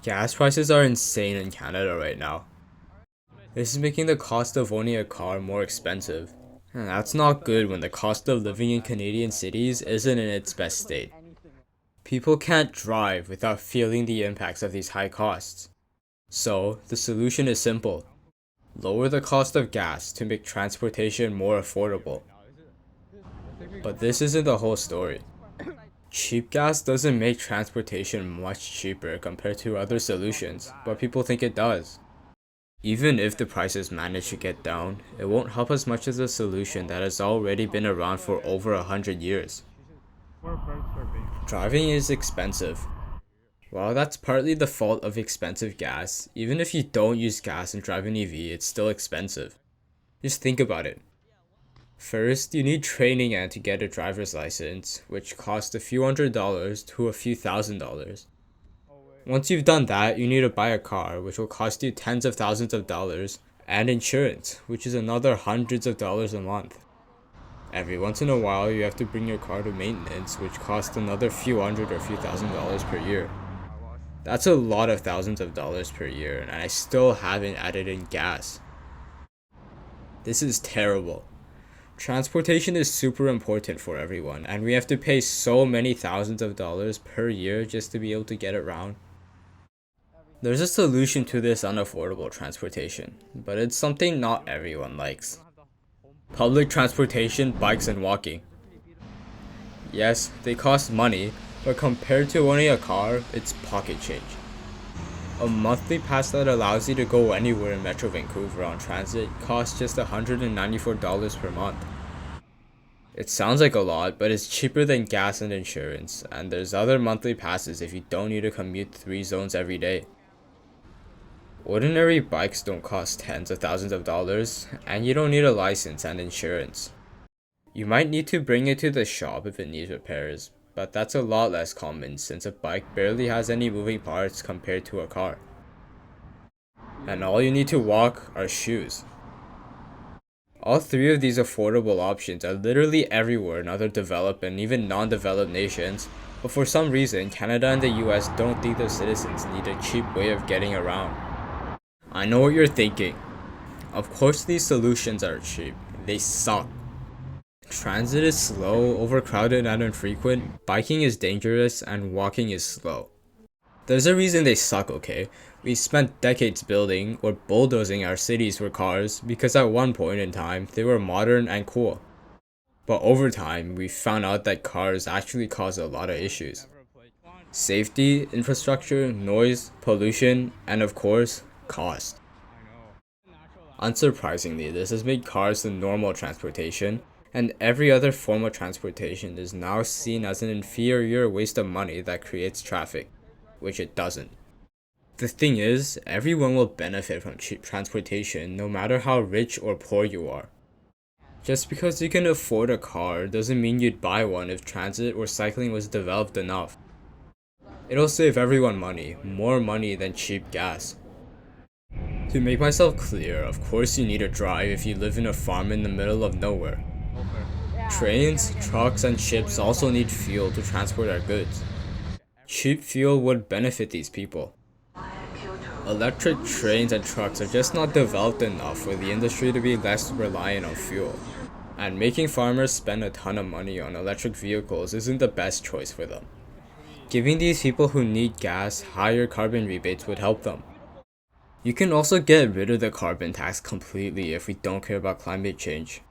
Gas prices are insane in Canada right now. This is making the cost of owning a car more expensive. And that's not good when the cost of living in Canadian cities isn't in its best state. People can't drive without feeling the impacts of these high costs. So, the solution is simple. Lower the cost of gas to make transportation more affordable. But this isn't the whole story. Cheap gas doesn't make transportation much cheaper compared to other solutions, but people think it does. Even if the prices manage to get down, it won't help as much as a solution that has already been around for over 100 years. Driving is expensive. While that's partly the fault of expensive gas, even if you don't use gas and drive an EV, it's still expensive. Just think about it. First, you need training and to get a driver's license, which costs a few $100s to a few $1,000s. Once you've done that, you need to buy a car, which will cost you tens of thousands of dollars, and insurance, which is another hundreds of dollars a month. Every once in a while, you have to bring your car to maintenance, which costs another few hundred or few $1,000s per year. That's a lot of thousands of dollars per year, and I still haven't added in gas. This is terrible. Transportation is super important for everyone, and we have to pay so many thousands of dollars per year just to be able to get around. There's a solution to this unaffordable transportation, but it's something not everyone likes. Public transportation, bikes, and walking. Yes, they cost money, but compared to owning a car, it's pocket change. A monthly pass that allows you to go anywhere in Metro Vancouver on transit costs just $194 per month. It sounds like a lot, but it's cheaper than gas and insurance, and there's other monthly passes if you don't need to commute 3 zones every day. Ordinary bikes don't cost tens of thousands of dollars, and you don't need a license and insurance. You might need to bring it to the shop if it needs repairs, but that's a lot less common since a bike barely has any moving parts compared to a car. And all you need to walk are shoes. All 3 of these affordable options are literally everywhere in other developed and even non-developed nations, but for some reason Canada and the US don't think their citizens need a cheap way of getting around. I know what you're thinking. Of course these solutions are cheap. They suck. Transit is slow, overcrowded, and infrequent, biking is dangerous, and walking is slow. There's a reason they suck, okay? We spent decades building or bulldozing our cities for cars because at one point in time they were modern and cool. But over time, we found out that cars actually cause a lot of issues. Safety, infrastructure, noise, pollution, and of course, cost. Unsurprisingly, this has made cars the normal transportation, and every other form of transportation is now seen as an inferior waste of money that creates traffic, which it doesn't. The thing is, everyone will benefit from cheap transportation no matter how rich or poor you are. Just because you can afford a car doesn't mean you'd buy one if transit or cycling was developed enough. It'll save everyone money, more money than cheap gas. To make myself clear, of course you need to drive if you live in a farm in the middle of nowhere. Trains, trucks, and ships also need fuel to transport our goods. Cheap fuel would benefit these people. Electric trains and trucks are just not developed enough for the industry to be less reliant on fuel. And making farmers spend a ton of money on electric vehicles isn't the best choice for them. Giving these people who need gas higher carbon rebates would help them. You can also get rid of the carbon tax completely if we don't care about climate change.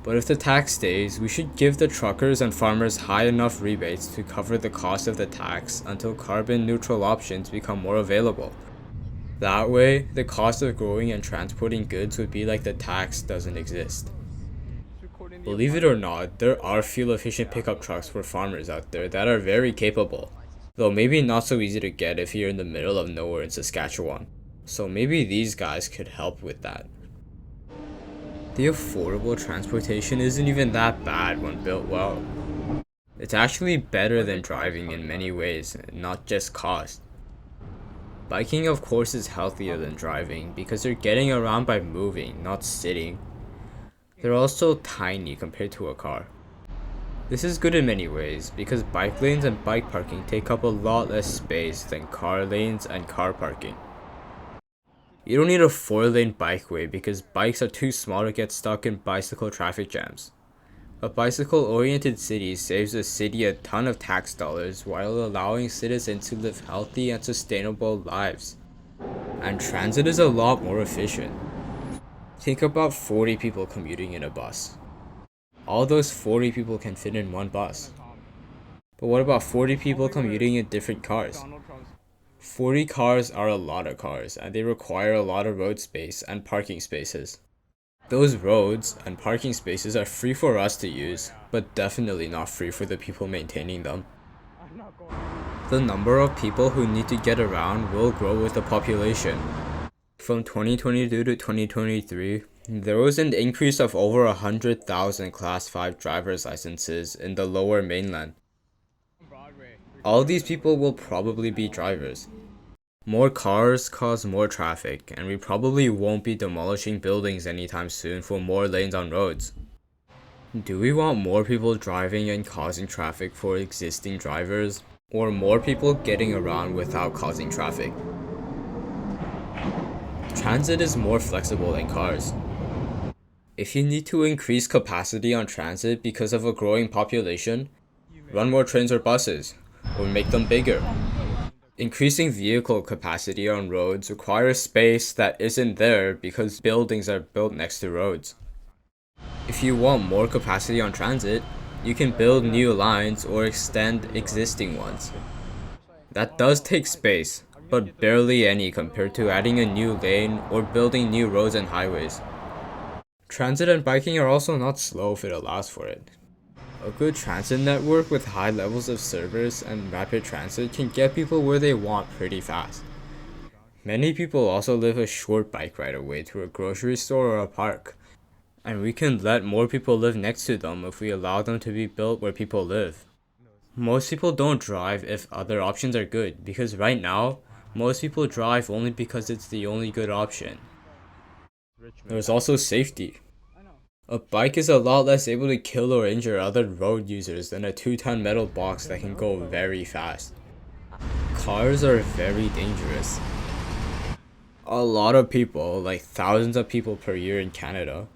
But if the tax stays, we should give the truckers and farmers high enough rebates to cover the cost of the tax until carbon neutral options become more available. That way, the cost of growing and transporting goods would be like the tax doesn't exist. Believe it or not, there are fuel efficient pickup trucks for farmers out there that are very capable, though maybe not so easy to get if you're in the middle of nowhere in Saskatchewan. So maybe these guys could help with that. The affordable transportation isn't even that bad when built well. It's actually better than driving in many ways, not just cost. Biking of course is healthier than driving because you're getting around by moving, not sitting. They're also tiny compared to a car. This is good in many ways because bike lanes and bike parking take up a lot less space than car lanes and car parking. You don't need a 4-lane bikeway because bikes are too small to get stuck in bicycle traffic jams. A bicycle-oriented city saves the city a ton of tax dollars while allowing citizens to live healthy and sustainable lives. And transit is a lot more efficient. Think about 40 people commuting in a bus. All those 40 people can fit in one bus. But what about 40 people commuting in different cars? 40 cars are a lot of cars, and they require a lot of road space and parking spaces. Those roads and parking spaces are free for us to use, but definitely not free for the people maintaining them. The number of people who need to get around will grow with the population. From 2022 to 2023, there was an increase of over 100,000 Class 5 driver's licenses in the lower mainland. All these people will probably be drivers. More cars cause more traffic, and we probably won't be demolishing buildings anytime soon for more lanes on roads. Do we want more people driving and causing traffic for existing drivers, or more people getting around without causing traffic? Transit is more flexible than cars. If you need to increase capacity on transit because of a growing population, run more trains or buses, or make them bigger. Increasing vehicle capacity on roads requires space that isn't there because buildings are built next to roads. If you want more capacity on transit, you can build new lines or extend existing ones. That does take space, but barely any compared to adding a new lane or building new roads and highways. Transit and biking are also not slow if it allows for it. A good transit network with high levels of service and rapid transit can get people where they want pretty fast. Many people also live a short bike ride away to a grocery store or a park, and we can let more people live next to them if we allow them to be built where people live. Most people don't drive if other options are good, because right now, most people drive only because it's the only good option. There's also safety. A bike is a lot less able to kill or injure other road users than a 2-ton metal box that can go very fast. Cars are very dangerous. A lot of people, like thousands of people per year in Canada,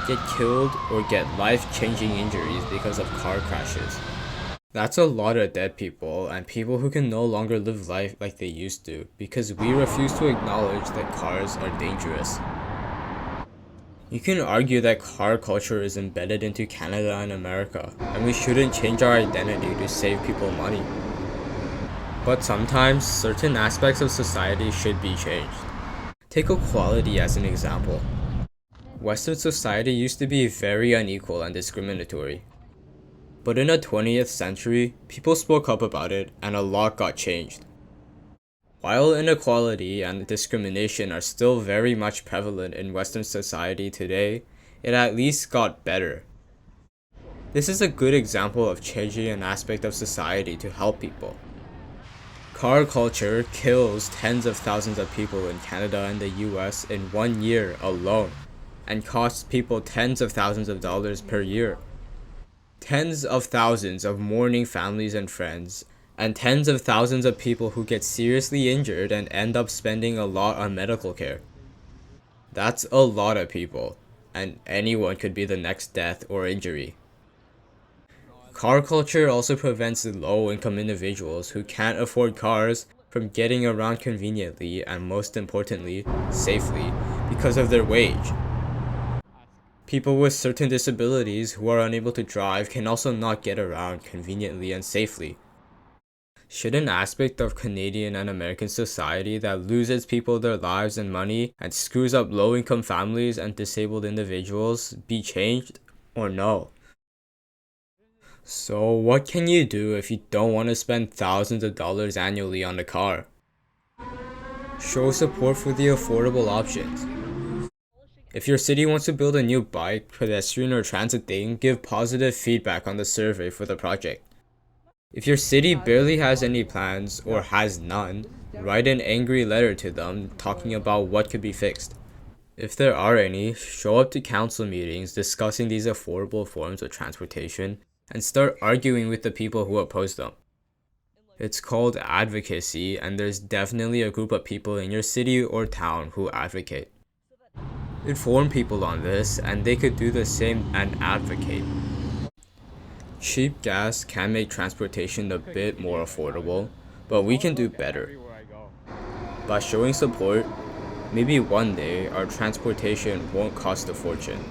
get killed or get life-changing injuries because of car crashes. That's a lot of dead people and people who can no longer live life like they used to because we refuse to acknowledge that cars are dangerous. You can argue that car culture is embedded into Canada and America, and we shouldn't change our identity to save people money. But sometimes, certain aspects of society should be changed. Take equality as an example. Western society used to be very unequal and discriminatory. But in the 20th century, people spoke up about it, and a lot got changed. While inequality and discrimination are still very much prevalent in Western society today, it at least got better. This is a good example of changing an aspect of society to help people. Car culture kills tens of thousands of people in Canada and the US in 1 year alone, and costs people tens of thousands of dollars per year. Tens of thousands of mourning families and friends, and tens of thousands of people who get seriously injured and end up spending a lot on medical care. That's a lot of people, and anyone could be the next death or injury. Car culture also prevents low-income individuals who can't afford cars from getting around conveniently and, most importantly, safely because of their wage. People with certain disabilities who are unable to drive can also not get around conveniently and safely. Should an aspect of Canadian and American society that loses people their lives and money and screws up low-income families and disabled individuals be changed or no? So what can you do if you don't want to spend thousands of dollars annually on a car? Show support for the affordable options. If your city wants to build a new bike, pedestrian, or transit lane, give positive feedback on the survey for the project. If your city barely has any plans or has none, write an angry letter to them talking about what could be fixed. If there are any, show up to council meetings discussing these affordable forms of transportation and start arguing with the people who oppose them. It's called advocacy, and there's definitely a group of people in your city or town who advocate. Inform people on this, and they could do the same and advocate. Cheap gas can make transportation a bit more affordable, but we can do better. By showing support, maybe one day our transportation won't cost a fortune.